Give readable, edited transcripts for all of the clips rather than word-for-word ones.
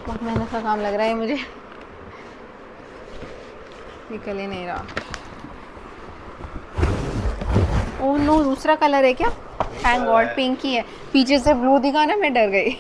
बहुत मेहनत का काम लग रहा है मुझे, निकल ही नहीं रहा। ओह नो, दूसरा कलर है क्या? थैंक गॉड पिंक ही है। पीछे से ब्लू दिखा ना, मैं डर गई।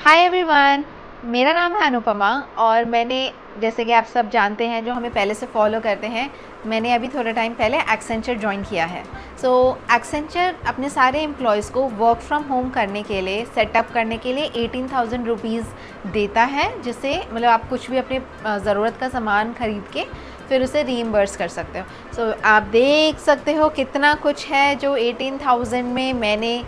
हाय एवरीवन, मेरा नाम है अनुपमा और मैंने, जैसे कि आप सब जानते हैं जो हमें पहले से फॉलो करते हैं, मैंने अभी थोड़ा टाइम पहले एक्सेंचर ज्वाइन किया है। सो एक्सेंचर अपने सारे एम्प्लॉयज़ को वर्क फ्रॉम होम करने के लिए, सेटअप करने के लिए 18,000 रुपीज़ देता है, जिससे मतलब आप कुछ भी अपने ज़रूरत का सामान ख़रीद के फिर उसे रीइम्बर्स कर सकते हो। सो आप देख सकते हो कितना कुछ है जो 18,000 में मैंने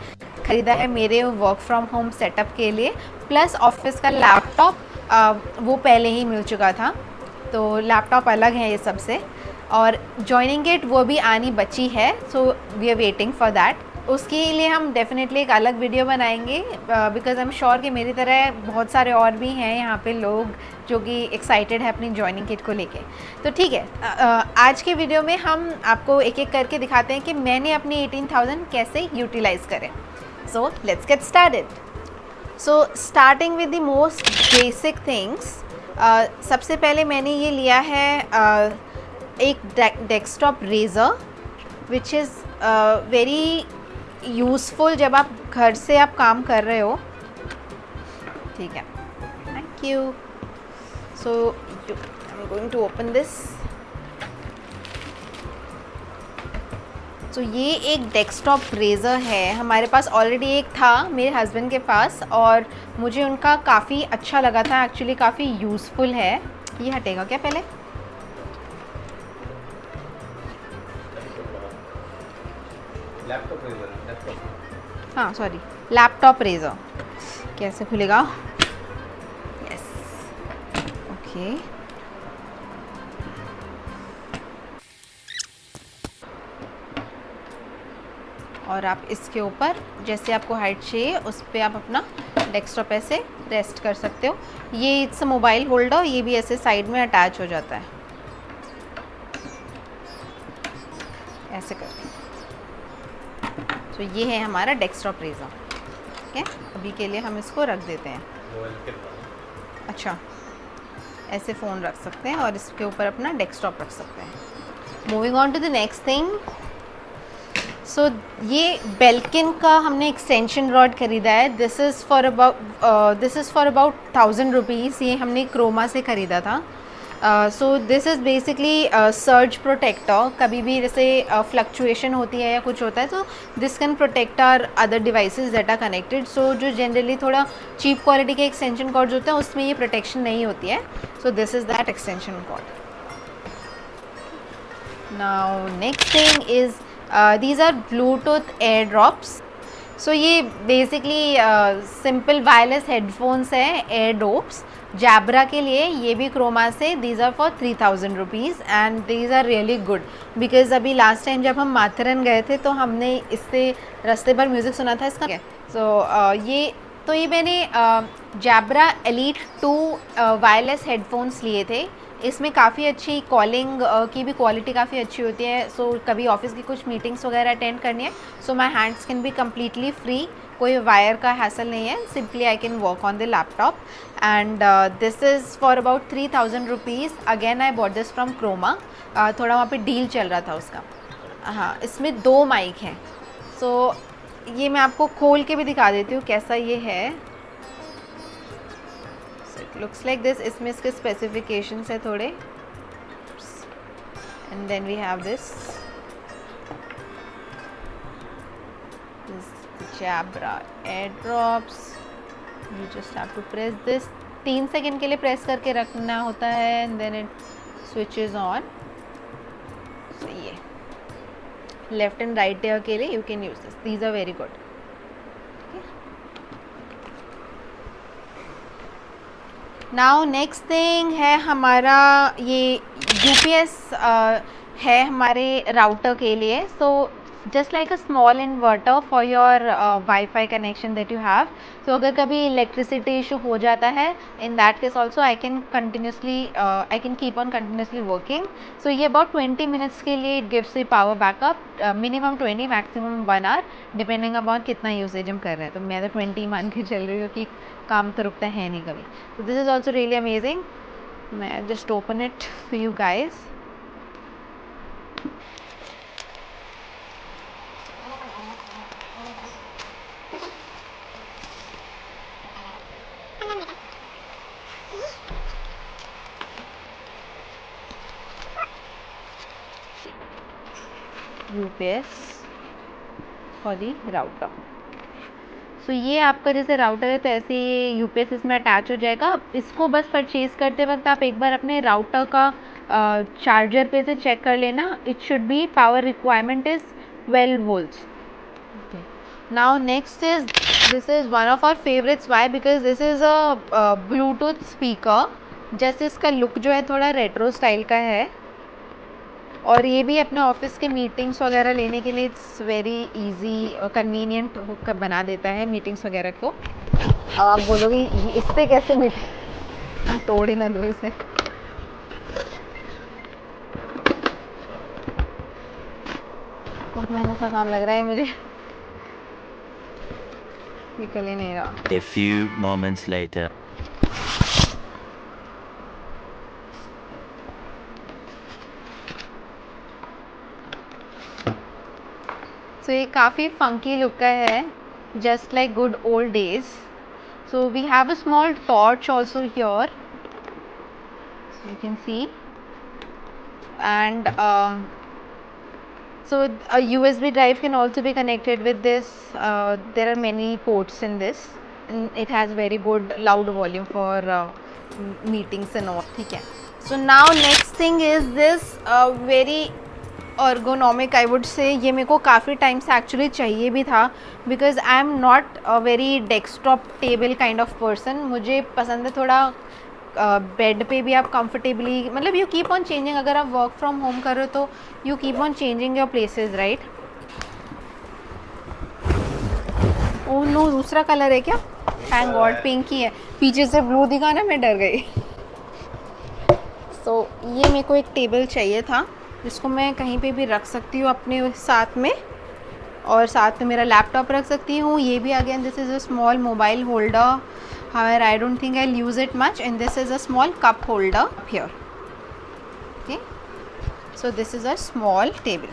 ख़रीदा है मेरे वर्क फ्रॉम होम सेटअप के लिए, प्लस ऑफिस का लैपटॉप वो पहले ही मिल चुका था, तो लैपटॉप अलग है ये सबसे। और जॉइनिंग किट वो भी आनी बची है, so we are waiting for that. उसके लिए हम डेफिनेटली एक अलग वीडियो बनाएंगे, बिकॉज आई एम श्योर कि मेरी तरह बहुत सारे और भी हैं यहाँ पे लोग जो कि एक्साइटेड है अपनी जॉइनिंग किट को लेके। तो ठीक है, आज के वीडियो में हम आपको एक एक करके दिखाते हैं कि मैंने अपनी 18,000 कैसे यूटिलाइज़ करें। So let's get started. So starting with the most basic things, सबसे पहले मैंने ये लिया है एक desktop razor, which is very useful जब आप घर से आप काम कर रहे हो। ठीक है, thank you. So I am going to open this. तो ये एक डेस्कटॉप रेज़र है, हमारे पास ऑलरेडी एक था मेरे हस्बैंड के पास और मुझे उनका काफ़ी अच्छा लगा था, एक्चुअली काफ़ी यूज़फुल है। ये हटेगा क्या पहले? हाँ सॉरी, लैपटॉप रेज़र कैसे खुलेगा? Yes, okay. और आप इसके ऊपर जैसे आपको हाइट चाहिए उस पर आप अपना डेस्कटॉप ऐसे रेस्ट कर सकते हो। ये इट्स मोबाइल होल्डर, ये भी ऐसे साइड में अटैच हो जाता है ऐसे करके। तो ये है हमारा डेस्कटॉप रेज़र। ठीक है, अभी के लिए हम इसको रख देते हैं। अच्छा, ऐसे फ़ोन रख सकते हैं और इसके ऊपर अपना डेस्कटॉप रख सकते हैं। Moving on to the next thing. So ये बेल्किन का हमने एक्सटेंशन रॉड ख़रीदा है। This is for about 1,000 rupees. ये हमने क्रोमा से ख़रीदा था। So this is basically surge protector. कभी भी जैसे फ्लक्चुएशन होती है या कुछ होता है तो this can protect our other devices that are connected. So जो जनरली थोड़ा चीप क्वालिटी के एक्सटेंशन कॉर्ड्स होते हैं उसमें ये प्रोटेक्शन नहीं होती है। So this is that extension cord. Now next thing is these are Bluetooth AirDrops. So ये बेसिकली सिंपल वायरलेस हेडफोन्स हैं, AirDrops जैब्रा के लिए। ये भी क्रोमा से। These are for 3,000 rupees and these are really good, because अभी last time जब हम माथेरन गए थे तो हमने इससे रास्ते पर म्यूज़िक सुना था इसका। ये मैंने जैब्रा एलीट 2 वायरलेस हेडफोन्स लिए थे। इसमें काफ़ी अच्छी कॉलिंग की भी क्वालिटी काफ़ी अच्छी होती है। सो कभी ऑफिस की कुछ मीटिंग्स वगैरह अटेंड करनी है, so my hands can be completely free, कोई वायर का हैसल नहीं है, simply I can work on the laptop. And this is for about 3,000 rupees. Again I bought this from Croma. थोड़ा वहाँ पे डील चल रहा था उसका। हाँ, इसमें 2 माइक हैं। सो ये मैं आपको खोल के भी दिखा देती हूँ कैसा ये है। Looks like this. इसमें इसके स्पेसिफिकेशंस है थोड़े, and then we have this Jabra AirDrops। You just have to press this. 3 second के लिए प्रेस करके रखना होता है and then it switches on. So ये लेफ्ट एंड राइट ईयर के लिए you can use this. These are very good. Now next thing है हमारा ये UPS है हमारे राउटर के लिए। सो just like a small inverter for your Wi-Fi connection that you have. So अगर कभी electricity issue हो जाता है, in that case also I can keep on continuously working. So ये about 20 minutes के लिए it gives the power backup, minimum 20 maximum 1 hour depending upon कितना usage हम कर रहे हैं. तो मैं तो 20 मान के चल रही हूँ कि काम तो रुकता है नहीं कभी. So this is also really amazing. मैं just open it for you guys. UPS for the router. So ये आपका जैसे राउटर है तो ऐसे ये UPS इसमें अटैच हो जाएगा. इसको बस परचेज़ करते वक्त आप एक बार अपने राउटर का चार्जर पे से चेक कर लेना. It should be power requirement is 12 volts. Now next is this is one of our favourites. Why? Because this is a Bluetooth speaker. जैसे इसका लुक जो है थोड़ा रेट्रो स्टाइल का है और ये भी अपने ऑफिस के मीटिंग्स वगैरह लेने के लिए इट्स वेरी इजी और कन्वीनियंट बना देता है मीटिंग्स वगैरह को. अब आप बोलोगे इससे कैसे मीटिंग तोड़ ही ना दो इसे. बहुत मेहनत का काम लग रहा है मुझे, निकल ही नहीं रहा. A few moments later. सो ये काफ़ी फंकी लुक का है, just like good old days. So we have a small torch also here, you can see. And so a USB drive can also be connected with this. There are many ports in this and it has very good loud volume for meetings and all. ठीक है. So now next thing is this very ergonomic I would say. ये मेरे को काफ़ी time से actually चाहिए भी था because I am not a very desktop table kind of person. मुझे पसंद है थोड़ा बेड पे भी आप कंफर्टेबली, मतलब यू कीप ऑन चेंजिंग. अगर आप वर्क फ्रॉम होम कर रहे हो तो you keep on changing your places, right. Oh no, दूसरा कलर है क्या? थैंक गॉड पिंक ही है. पीछे से ब्लू दिखा ना, मैं डर गई. सो ये मेरे को एक टेबल चाहिए था जिसको मैं कहीं पे भी रख सकती हूँ अपने साथ में, और साथ में मेरा लैपटॉप rख सकती हूँ. ये भी again this is a small mobile holder. However, I don't think I'll use it much, and this is a small cup holder up here. Okay, so this is a small table.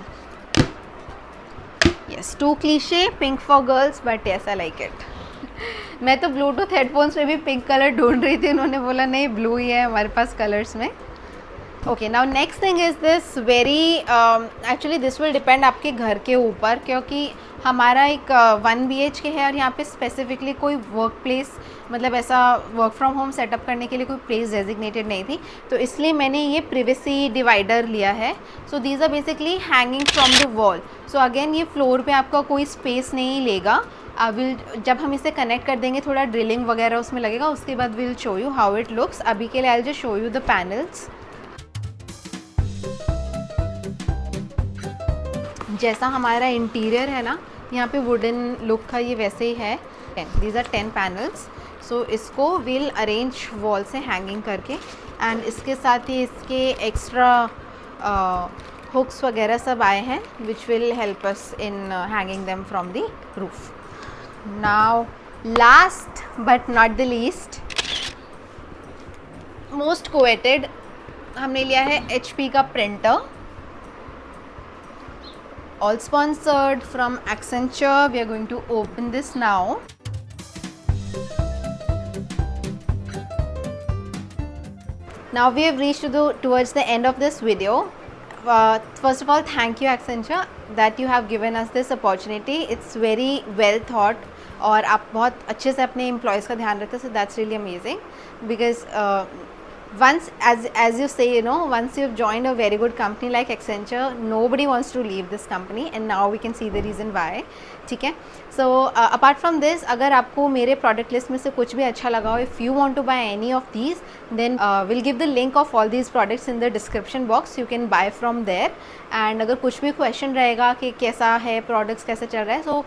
Yes, too cliche, pink for girls, but yes, I like it. मैं तो Bluetooth headphones में भी pink colour ढूंढ रही थी, उन्होंने बोला नहीं ब्लू ही है हमारे पास कलर्स में. Okay, now next thing is this very actually this will depend आपके घर के ऊपर, क्योंकि हमारा एक 1 BHK है और यहाँ पे स्पेसिफिकली कोई वर्क प्लेस, मतलब ऐसा वर्क फ्रॉम होम सेटअप करने के लिए कोई प्लेस डेजिग्नेटेड नहीं थी, तो इसलिए मैंने ये प्रिवेसी डिवाइडर लिया है. So these are basically hanging from the wall. So again ये फ्लोर पे आपका कोई स्पेस नहीं लेगा. जब हम इसे कनेक्ट कर देंगे थोड़ा ड्रिलिंग वगैरह उसमें लगेगा, उसके बाद will show you how it looks. अभी के लिए I will just show you the panels. जैसा हमारा इंटीरियर है ना, यहाँ पे वुडन लुक का ये वैसे ही है. These are 10 panels. सो इसको विल अरेंज वॉल से हैंगिंग करके, एंड इसके साथ ही इसके एक्स्ट्रा हुक्स वगैरह सब आए हैं which will help us in hanging them from the roof. Now last but not the least, most coveted, हमने लिया है HP का printer. All sponsored from Accenture. We are going to open this now. Now we have reached towards the end of this video. First of all, thank you Accenture that you have given us this opportunity. It's very well thought और आप बहुत अच्छे से अपने employees का ध्यान रखते हैं. So that's really amazing because once, as you say, once you've joined a very good company like Accenture, nobody wants to leave this company, and now we can see the reason why. ठीक है. So apart from this, अगर आपको मेरे product list में से कुछ भी अच्छा लगा हो, if you want to buy any of these, then we'll give the link of all these products in the description box. You can buy from there. And अगर कुछ भी question रहेगा कि कैसा है products, कैसे चल रहा है, so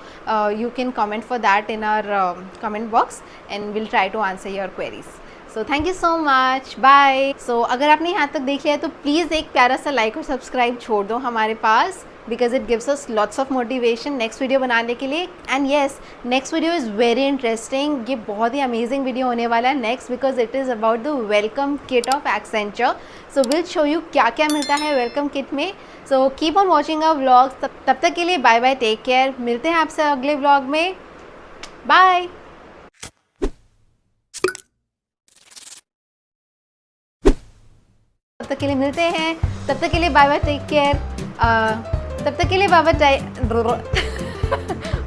you can comment for that in our comment box, and we'll try to answer your queries. So thank you so much, bye. So अगर आपने यहाँ तक देख लिया तो प्लीज़ एक प्यारा सा लाइक और सब्सक्राइब छोड़ दो हमारे पास, because it gives us lots of motivation next video बनाने के लिए. And yes, next video is very interesting. ये बहुत ही अमेजिंग वीडियो होने वाला है next, because it is about the welcome kit of Accenture. So will show you क्या क्या मिलता है वेलकम किट में. So keep on watching our vlogs. तब तक के लिए बाय बाय, टेक केयर. मिलते हैं आपसे अगले व्लॉग में. बाय. तब तक के लिए मिलते हैं. तब तक के लिए बाय बाय, टेक केयर. तब तक के लिए बाय बाय.